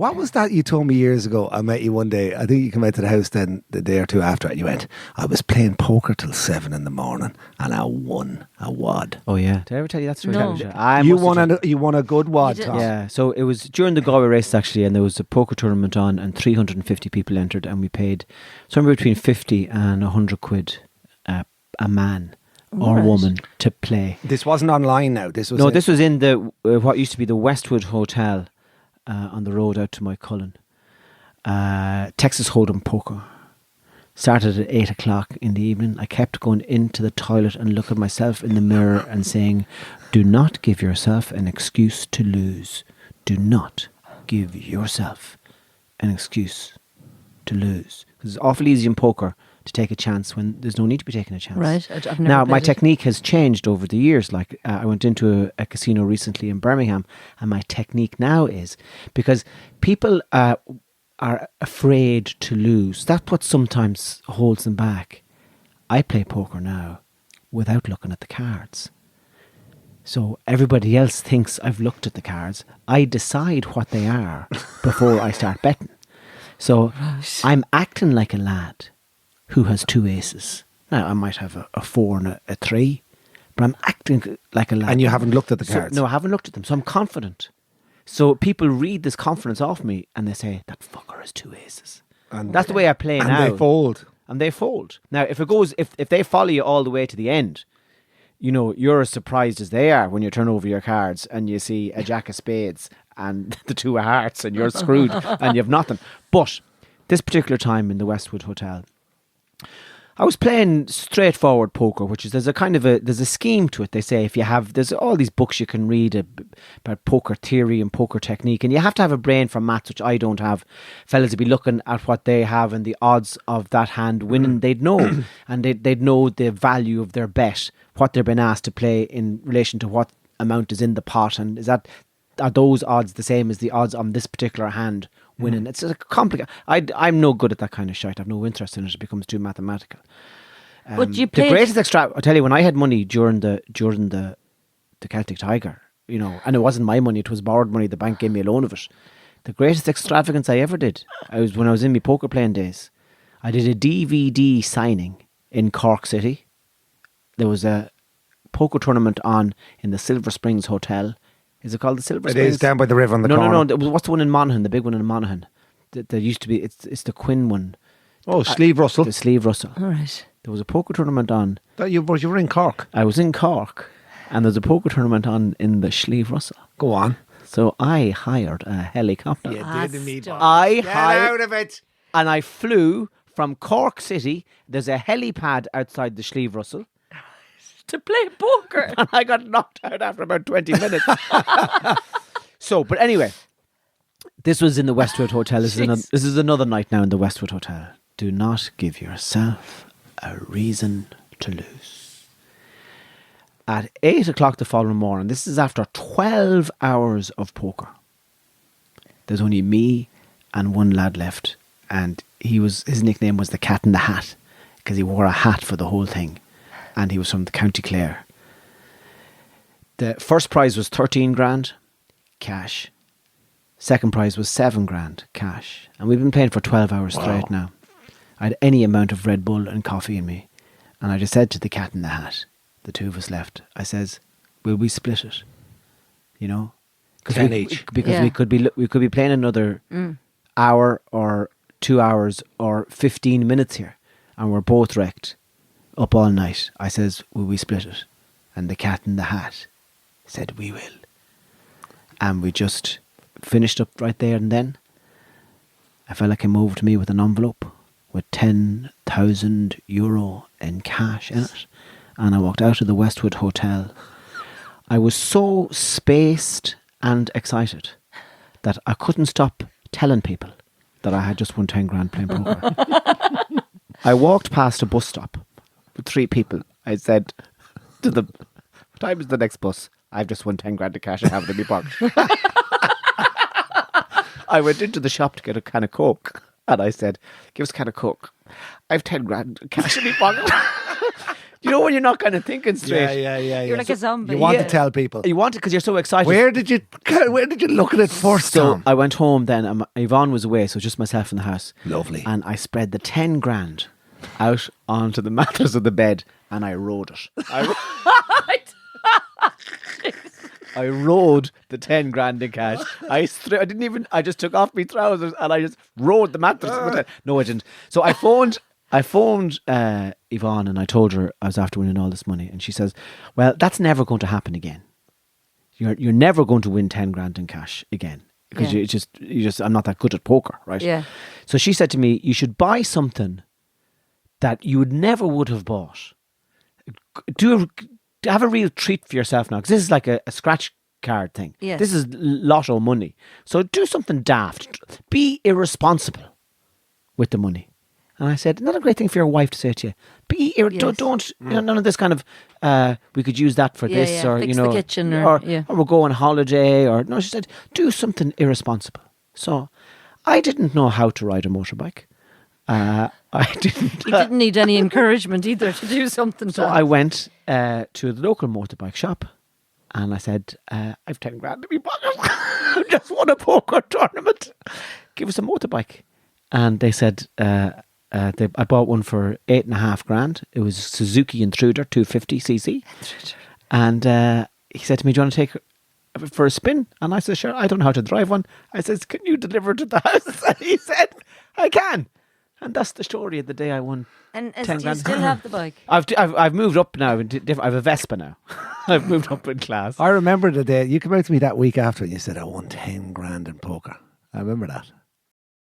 What was that you told me years ago? I met you one day. I think you came out to the house then the day or two after, and you went, I was playing poker till 7 a.m. and I won a wad. Oh yeah, did I ever tell you that story? No. You won a good wad, Tom. Yeah, so it was during the Galway race actually, and there was a poker tournament on, and 350 people entered, and we paid somewhere between 50 and 100 quid a man or woman to play. This wasn't online now. This was this was in the what used to be the Westwood Hotel on the road out to Moycullen. Texas Hold'em poker. Started at 8 o'clock in the evening. I kept going into the toilet and looking at myself in the mirror and saying, do not give yourself an excuse to lose. Do not give yourself an excuse to lose. Because it's awful easy in poker to take a chance when there's no need to be taking a chance. Right. I've never now, my played it. technique has changed over the years. Like, I went into a casino recently in Birmingham, and my technique now is, because people are afraid to lose. That's what sometimes holds them back. I play poker now without looking at the cards. So everybody else thinks I've looked at the cards. I decide what they are before I start betting. So I'm acting like a lad who has 2 aces. Now, I might have a 4 and a 3, but I'm acting like a lad. And you haven't looked at the cards? No, I haven't looked at them. So I'm confident. So people read this confidence off me and they say, that fucker has 2 aces. And that's the way I play now. And they fold. And they fold. Now, if they follow you all the way to the end, you know, you're as surprised as they are when you turn over your cards and you see a jack of spades and the 2 of hearts and you're screwed and you've nothing. But this particular time in the Westwood Hotel, I was playing straightforward poker, which is there's a scheme to it. They say there's all these books you can read about poker theory and poker technique, and you have to have a brain for maths, which I don't have. Fellas would be looking at what they have and the odds of that hand winning. They'd know, and they'd know the value of their bet, what they're being asked to play in relation to what amount is in the pot, and are those odds the same as the odds on this particular hand winning? It's a complicated. I'm no good at that kind of shite. I've no interest in it. It becomes too mathematical. But you the played... greatest I tell you, when I had money during the Celtic Tiger, you know, and it wasn't my money, it was borrowed money. The bank gave me a loan of it. The greatest extravagance I ever did, when I was in my poker playing days. I did a DVD signing in Cork City. There was a poker tournament on in the Silver Springs Hotel. Is it called the Silver Springs? It is down by the river on the corner. No. What's the one in Monaghan? The big one in Monaghan. There used to be. It's the Quinn one. Oh, Sleeve Russell. The Sleeve Russell. All right. There was a poker tournament on. You were in Cork. I was in Cork, and there's a poker tournament on in the Sleeve Russell. Go on. So I hired a helicopter. You did indeed. Get out of it. And I flew from Cork City. There's a helipad outside the Sleeve Russell. To play poker. And I got knocked out after about 20 minutes. But anyway, this was in the Westwood Hotel. This is another night now in the Westwood Hotel. Do not give yourself a reason to lose. At 8 o'clock the following morning, this is after 12 hours of poker. There's only me and one lad left, and his nickname was the Cat in the Hat because he wore a hat for the whole thing. And he was from the County Clare. The first prize was 13 grand cash. Second prize was 7 grand cash. And we've been playing for 12 hours straight now. I had any amount of Red Bull and coffee in me. And I just said to the Cat in the Hat, the 2 of us left, I says, will we split it? You know? 10 each. Because we could be playing another hour or 2 hours or 15 minutes here. And we're both wrecked. Up all night. I says, will we split it? And the Cat in the Hat said, we will. And we just finished up right there and then. A fella came over to me with an envelope with €10,000 in cash in it. And I walked out of the Westwood Hotel. I was so spaced and excited that I couldn't stop telling people that I had just won 10 grand playing poker. I walked past a bus stop with 3 people. I said to them, what time is the next bus? I've just won 10 grand of cash. I have it in my pocket. I went into the shop to get a can of Coke and I said, give us a can of Coke. I have 10 grand cash in my pocket. You know when you're not kind of thinking straight. Yeah. You're like a zombie. You want to tell people. You want it because you're so excited. Where did you look at it first, So Tom? I went home then. Yvonne was away, so just myself in the house. Lovely. And I spread the 10 grand out onto the mattress of the bed, and I rode it. I rode the 10 grand in cash. I just took off my trousers and I just rode the mattress with it. No, I didn't. So I phoned Yvonne and I told her I was after winning all this money, and she says, well, that's never going to happen again. You're never going to win 10 grand in cash again, because you just I'm not that good at poker, right? Yeah. So she said to me, you should buy something that you would have bought. Have a real treat for yourself now, because this is like a scratch card thing. Yes. This is lotto money. So do something daft. Be irresponsible with the money. And I said, not a great thing for your wife to say to you. Don't none of this kind of we could use that for this, or fix the kitchen, or we'll go on holiday, or no. She said, do something irresponsible. So I didn't know how to ride a motorbike. I didn't. You didn't need any encouragement either to do something. So I went to the local motorbike shop, and I said, I've 10 grand in my pocket. I just won a poker tournament. Give us a motorbike. And they said, I bought one for 8.5 grand. It was Suzuki Intruder 250cc. And he said to me, do you want to take it for a spin? And I said, sure, I don't know how to drive one. I said, can you deliver it to the house? And he said, I can. And that's the story of the day I won. And 10 do you grand. still have the bike? I've moved up now. I have a Vespa now. I've moved up in class. I remember the day you came out to me that week after and you said, I won 10 grand in poker. I remember that.